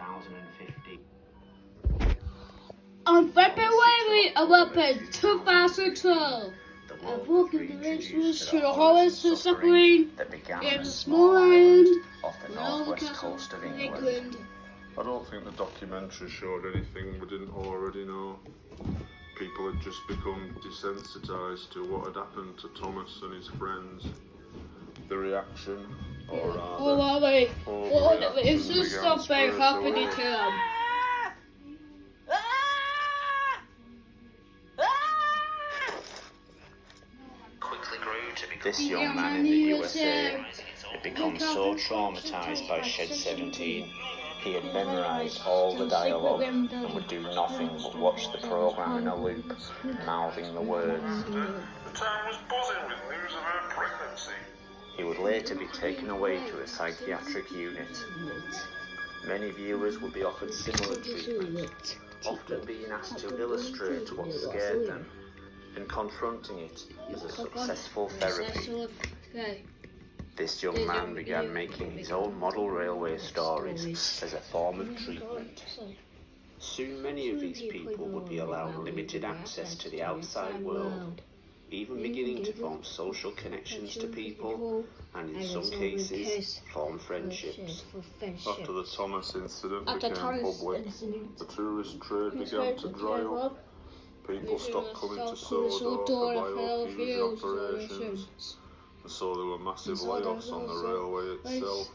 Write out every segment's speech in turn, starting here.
2015. On February 11, 2012, a book introduced to the horrors of suffering in small island off the on the northwest castle coast of in England. I don't think the documentary showed anything we didn't already know. People had just become desensitised to what had happened to Thomas and his friends. The reaction, or rather, it's just began something straight happening away. to them. Quickly grew to become this young man in the USA had become so traumatised by Shed 17, he had memorised all the dialogue and would do nothing but watch the programme in a loop, mouthing the words. The town was buzzing with news of her pregnancy. He would later be taken away to a psychiatric unit. Many viewers would be offered similar treatment, often being asked to illustrate what scared them and confronting it as a successful therapy. This young man began making his own model railway stories as a form of treatment. Soon many of these people would be allowed limited access to the outside world, even beginning to form social connections to people and in some cases form friendships. After the Thomas incident became public, the tourist trade began to dry up. People stopped coming to Sodor for biofusion operations, and so there were massive layoffs on the railway itself.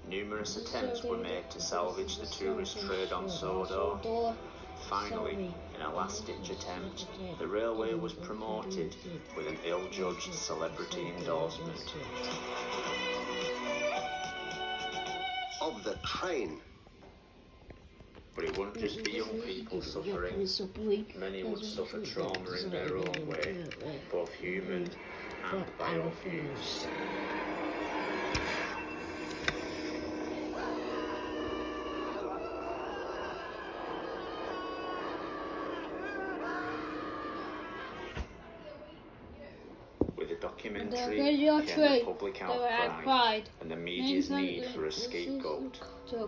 Numerous attempts were made to salvage the tourist trade on Sodor. Finally, in a last-ditch attempt, the railway was promoted with an ill-judged celebrity endorsement. Of the train. But it wouldn't just be young people suffering. Many would suffer trauma in their own way, both human and biofused. With the documentary came the public outcry and the media's need for a scapegoat. The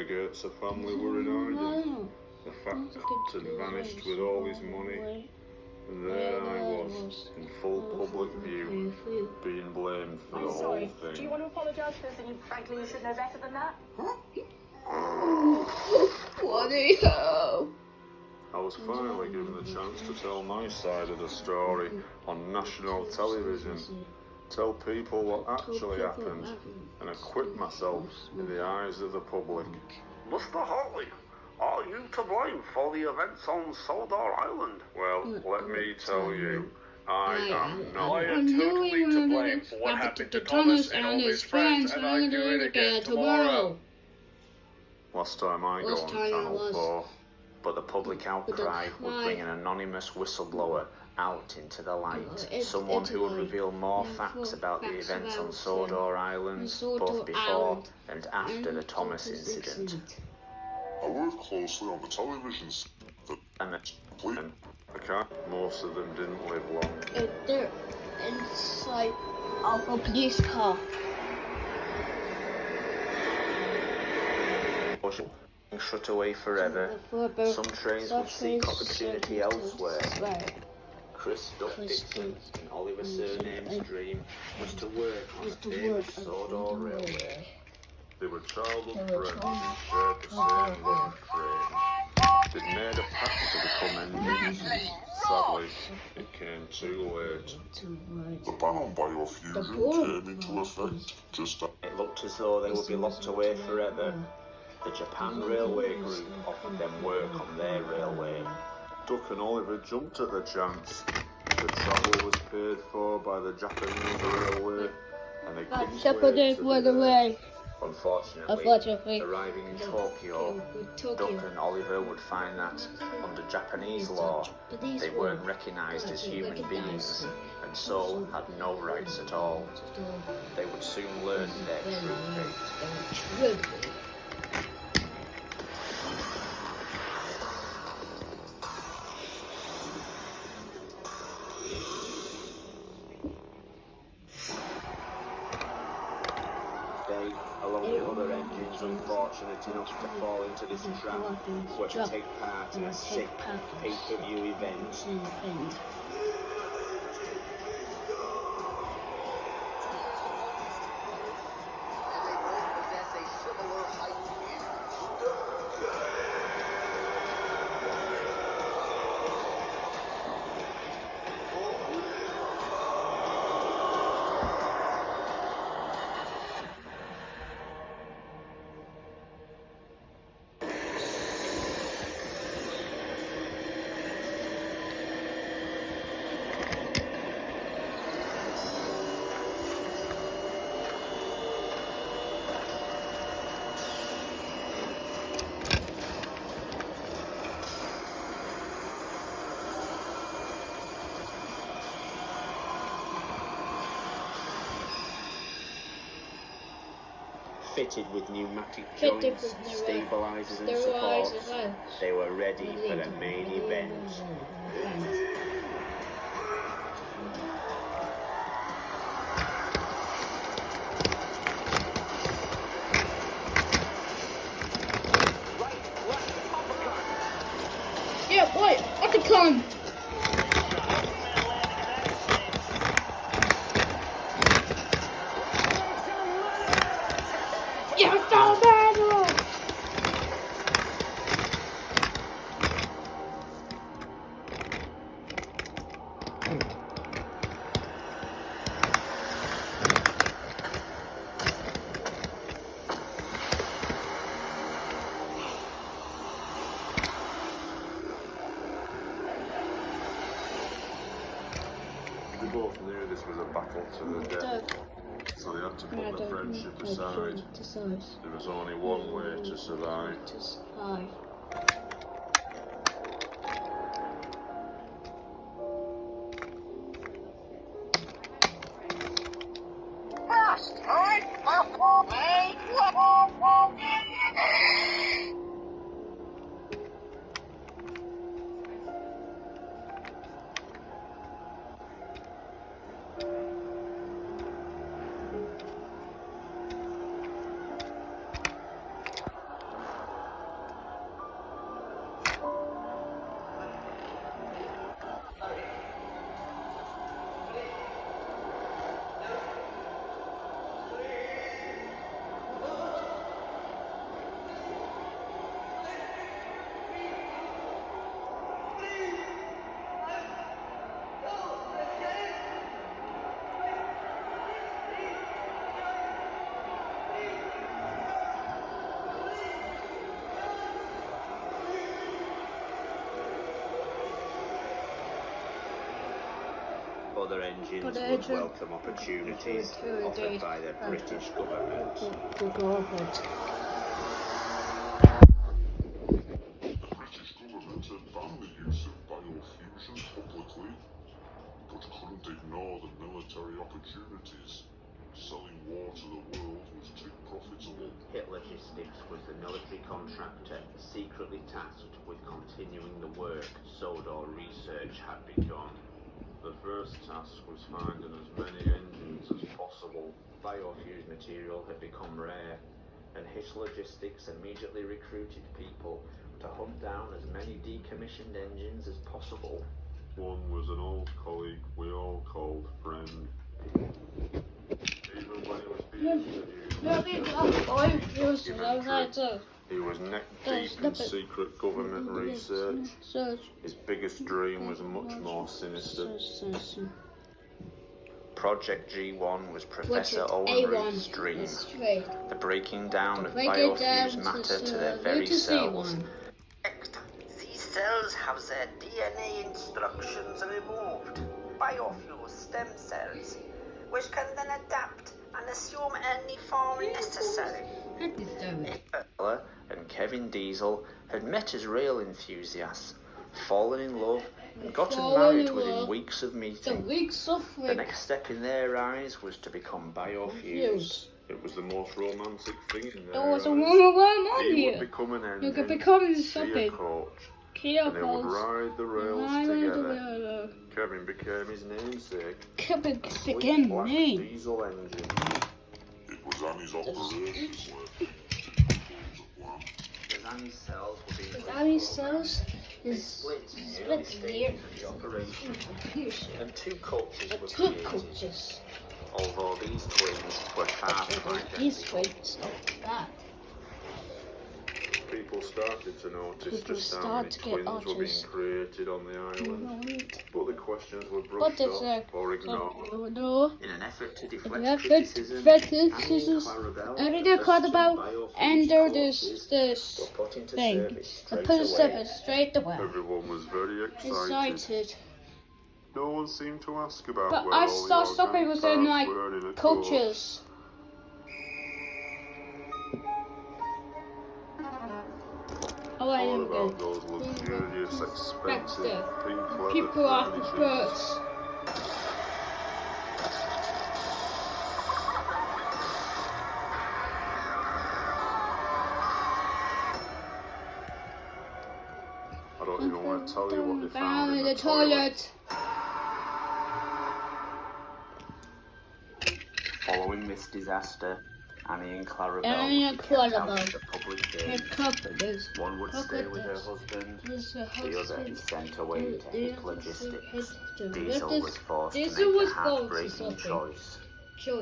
Goetze family were in hiding. The fat cunt had vanished with all his money. And there I was, in full public view, being blamed for the whole Do you thing. want to apologise for this? Frankly, you should know better than that. Bloody hell. I was finally given the chance to tell my side of the story on national television, tell people what actually happened, and acquit myself in the eyes of the public. Mr. Hartley, are you to blame for the events on Sodor Island? Well, let me tell you, I am not. I am totally to blame for what happened to Thomas and all his friends, and I do it again tomorrow. Last time I go on Channel 4. But the public outcry would bring an anonymous whistleblower out into the light. Someone who would reveal more facts about the events on Sodor Island, both before and after the Thomas incident. I worked closely on the television set. And Most of them didn't live long. They're inside of a police car. Shut away forever, some trains would seek opportunity elsewhere. Chris Duck Dixon and Oliver Surname's dream was to work on the famous Sodor Railway. They were childhood friends who shared the same love of trains. They'd made a pact to become enemies. Sadly, it came too late. The ban on biofusion came into effect just after. It looked as though they would be locked away forever. The Japan Railway Group offered them work on their railway. Duck and Oliver jumped at the chance. The travel was paid for by the Japanese railway, and they couldn't wait to be there. Unfortunately, arriving in Tokyo, Duck and Oliver would find that, under Japanese law, they weren't recognised as human beings, and so had no rights at all. They would soon learn their true fate. They, along with other engines Those unfortunate enough to fall into this trap were to take part in a sick pay-per-view event. Fitted with pneumatic joints, stabilizers and supports, they were ready for the main event. Yeah, boy, uppercut. Yeah, so bad. They both knew this was a battle to the death, so they had to put their friendship aside. There was only one way to survive. Other engines would welcome opportunities offered by the British government. The British government had banned the use of biofusion publicly, but couldn't ignore the military opportunities. Selling war to the world was too profitable. Hitlogistics was the military contractor secretly tasked with continuing the work Sodor research had begun. The first task was finding as many engines as possible. Biofused material had become rare, and Hitlogistics immediately recruited people to hunt down as many decommissioned engines as possible. One was an old colleague we all called friend. Even when he was being interviewed, he was neck deep in secret government research. His biggest dream was much more sinister. Project G1 was Professor Owen Ruth's dream, the breaking down of biofused matter to their very cells. These cells have their DNA instructions removed, biofused stem cells, which can then adapt and assume any form necessary. Ella and Kevin Diesel had met as rail enthusiasts, fallen in love, and gotten married within weeks of meeting. The next step in their eyes was to become biofused. It was the most romantic thing in their There was a eyes. woman on He here. would become an engine, You could become she a something. coach, Kia and they would calls. ride the rails together. Kevin became his namesake. Kevin Sleek became black name. diesel engine. It was Annie's operations. Annie's cells were being Because Annie's cells they is split in the early split here. stages of the operation, Confusion. and two cultures were Two created. coaches. Although these twins were far from These identical. twins. Oh, that. People started to notice People just how start many to get twins were being artists. created on the island, but the questions were What brushed is off that? or ignored. Oh, no. In an effort to In deflect an effort criticism, to deflect Annie criticism, and Clarabelle, I read the a quote first about two biofuels and there courses, this were put into thing. service I straight put a away. step straight away. Everyone was very Excited. No one seemed to ask about But where I all saw the something organic was in parts like were in a course. coaches. Oh, I All am about good. those luxurious, expensive, Expensive. pink leather People off the furnishings. birds. I don't even want to tell you what they Down found in the toilet. Following this disaster, Annie and Clarabelle Annie and were kept out Clarabelle. of the public Her gaze. couple is One would stay with her husband, the other is sent away to Hick Logistics. Diesel was forced to Diesel make was a forced to heartbreaking something. choice.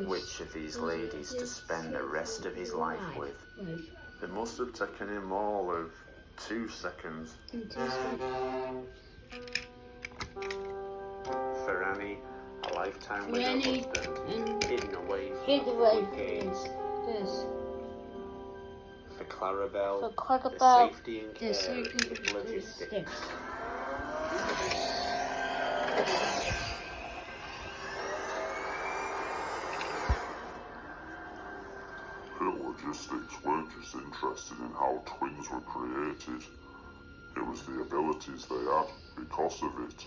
Which of these ladies to spend the rest of his life with? It must have taken him all of 2 seconds. For Annie, a lifetime with Annie her husband, and hidden away from hid the away public gaze. this. For Clarabelle, For the Clarabelle, safety and the care of safety Hick Logistics. Hill Logistics weren't just interested in how twins were created. It was the abilities they had because of it.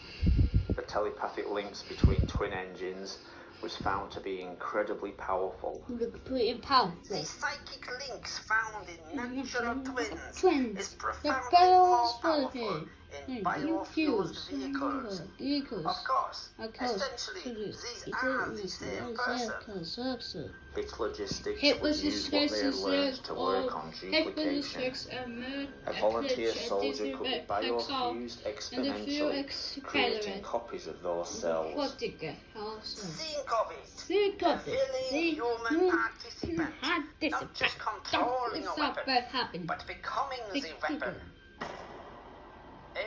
The telepathic links between twin engines was found to be incredibly powerful. Completely powerful. The psychic links found in natural twins Twins. is The profoundly girls more will powerful be. in biofuels vehicles. Vehicles. Of course, Of course. essentially, these are the same person. Hick Logistics Hit would was use what they had learned to work on Hit was duplication. A volunteer soldier could be biofused exponentially, creating copies of those cells. What did get also? Think of it. Think A of it. willing human participant. Not Participant. just controlling a Stop weapon, what happened. but becoming the Big weapon.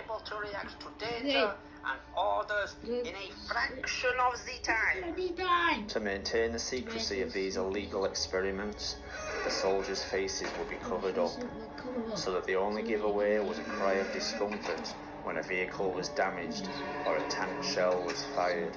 Able to react to danger and orders in a fraction of the time. Anytime. To maintain the secrecy of these illegal experiments, the soldiers' faces would be covered up, so that the only giveaway was a cry of discomfort when a vehicle was damaged or a tank shell was fired.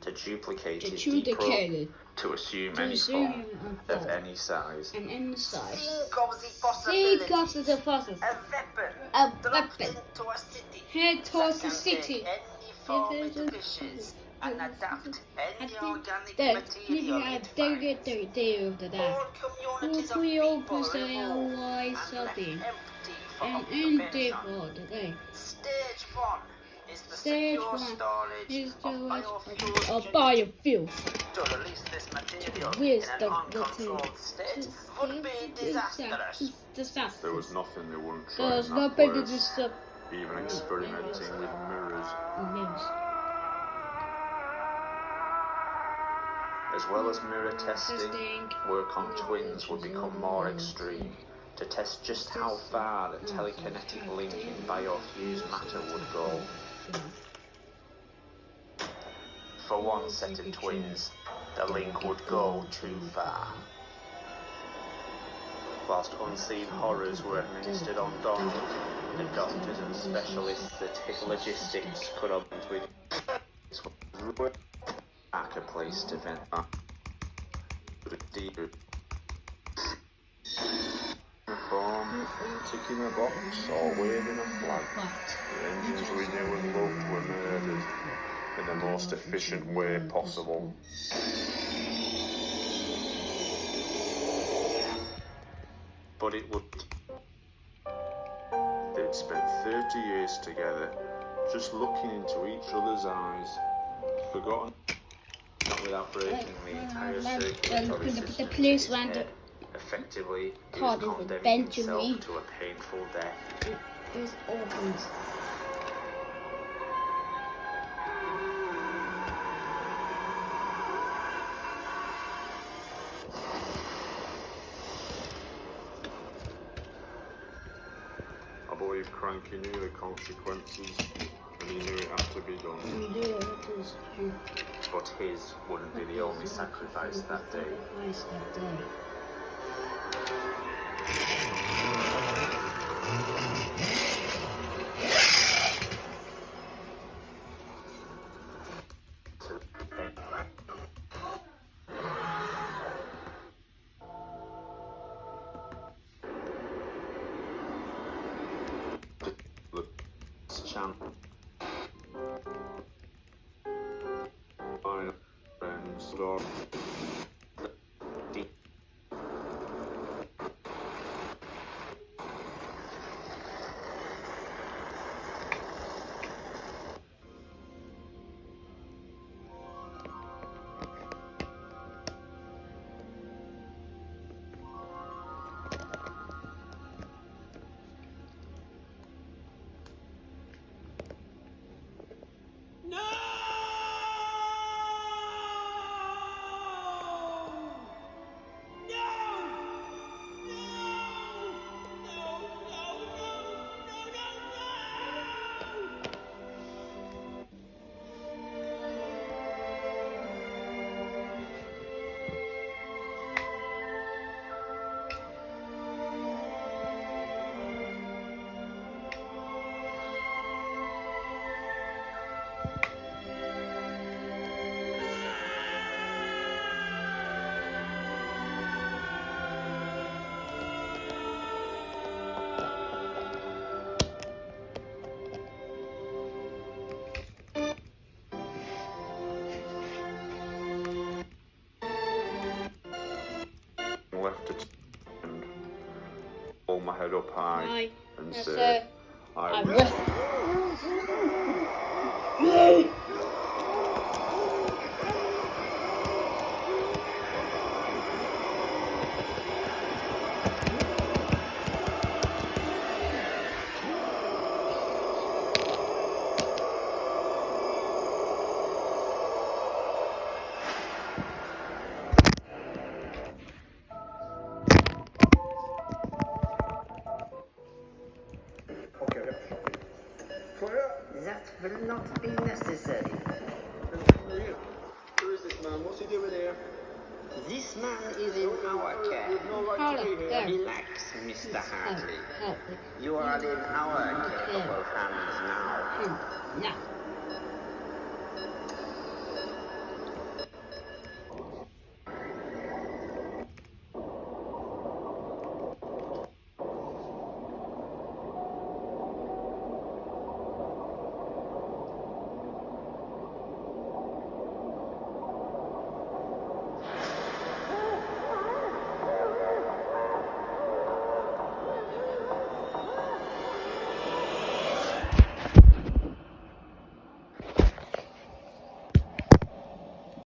To duplicate is deprobe, to assume any form of any size. And inside. Think of the Think possibility. of the process. A weapon A dropped weapon. into a city. Head towards the that can city. take any form it wishes and adapt any organic That material it they finds. get their day of the day. Whole communities of We all people push their removed wise and left something. empty for And empty occupation. for the day. Stage 1 is the Stage secure 1 storage is of the biofuels of biofuel. To release this material Where's in an the uncontrolled state would be disastrous. Disaster. There was nothing they wouldn't try There's in that nothing to place, just even experimenting with mirrors. news. As well as mirror testing, Testing. work on twins would become more extreme to test just how far the telekinetic link in biofused matter would go. For one set of twins, the link would go too far. Whilst unseen horrors were administered on Donald, the doctors and specialists at Hick Logistics could operate with a place to vent Uniform, ticking a box or waving a flag. The engines we knew and loved were murdered in the most efficient way possible. but it would. They'd They'd spent 30 years together, just looking into each other's eyes, forgotten. Not without breaking the entire circulatory system. The police in his landed. head. Effectively, he Card was is condemning eventually- himself to a painful death. There's organs. I believe Cranky knew the consequences, and he knew it had to be done. We do this to But his wouldn't be the only sacrifice that day. sacrifice that day. Chant. My friends, Lord. Left it and hold my head up high Aye. and That's say, it. I I will. will. That will not be necessary. Who is this man? What's he doing here? This man is in our care. Hold on, there. Relax, Mr. Hartley. Oh, You are in our capable hands now. now.